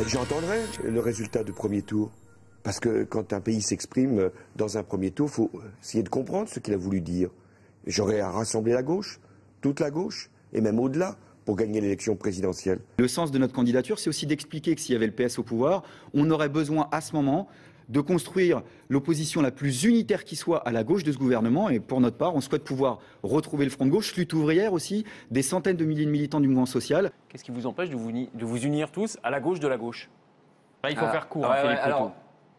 J'entendrai le résultat du premier tour. Parce que quand un pays s'exprime dans un premier tour, il faut essayer de comprendre ce qu'il a voulu dire. J'aurais à rassembler la gauche, toute la gauche, et même au-delà, pour gagner l'élection présidentielle. Le sens de notre candidature, c'est aussi d'expliquer que s'il y avait le PS au pouvoir, on aurait besoin à ce moment de construire l'opposition la plus unitaire qui soit à la gauche de ce gouvernement. Et pour notre part, on souhaite pouvoir retrouver le front de gauche, lutte ouvrière aussi, des centaines de milliers de militants du mouvement social. Qu'est-ce qui vous empêche de vous unir tous à la gauche de la gauche? Là, il faut faire court, Philippe Poutou. Alors,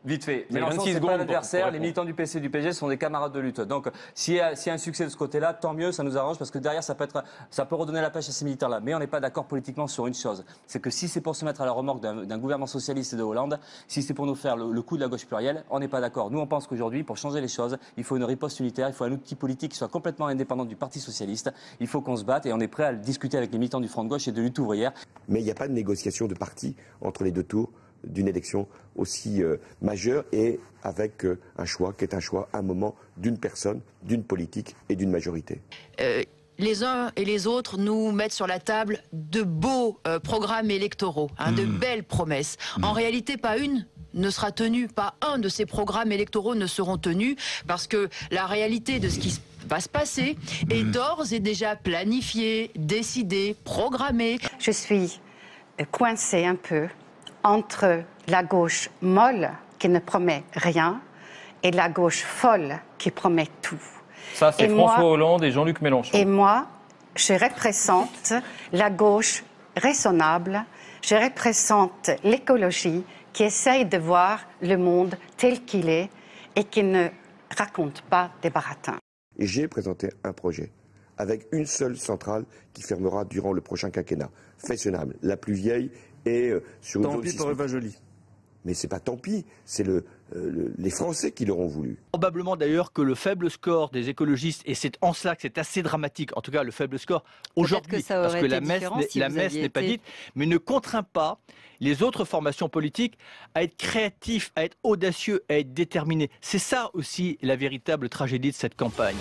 vite fait, Mélenchon, c'est pas l'adversaire, les militants du PC et du PSG sont des camarades de lutte. Donc, s'il y a un succès de ce côté-là, tant mieux, ça nous arrange, parce que derrière, ça peut redonner la pêche à ces militaires-là. Mais on n'est pas d'accord politiquement sur une chose, c'est que si c'est pour se mettre à la remorque d'un gouvernement socialiste et de Hollande, si c'est pour nous faire le coup de la gauche plurielle, on n'est pas d'accord. Nous, on pense qu'aujourd'hui, pour changer les choses, il faut une riposte unitaire, il faut un outil politique qui soit complètement indépendant du Parti socialiste. Il faut qu'on se batte et on est prêt à le discuter avec les militants du front de gauche et de lutte ouvrière. Mais il n'y a pas de négociation de parti entre les deux tours d'une élection aussi majeure et avec un choix qui est un choix, un moment d'une personne, d'une politique et d'une majorité. Les uns et les autres nous mettent sur la table de beaux programmes électoraux, de belles promesses. En réalité, pas une ne sera tenue, pas un de ces programmes électoraux ne seront tenus, parce que la réalité de ce qui va se passer est d'ores et déjà planifiée, décidée, programmée. Je suis coincée un peu entre la gauche molle qui ne promet rien et la gauche folle qui promet tout. Ça, c'est François Hollande et Jean-Luc Mélenchon. Et moi, je représente la gauche raisonnable, je représente l'écologie qui essaye de voir le monde tel qu'il est et qui ne raconte pas des baratins. Et j'ai présenté un projet avec une seule centrale qui fermera durant le prochain quinquennat. Fessenheim, la plus vieille, et sur une zone sismique. Tant pis pour Evajoli. Mais c'est pas tant pis, c'est les Français qui l'auront voulu. Probablement d'ailleurs que le faible score des écologistes, et c'est en cela que c'est assez dramatique, en tout cas le faible score aujourd'hui, parce que la messe n'est pas dite, mais ne contraint pas les autres formations politiques à être créatifs, à être audacieux, à être déterminés. C'est ça aussi la véritable tragédie de cette campagne.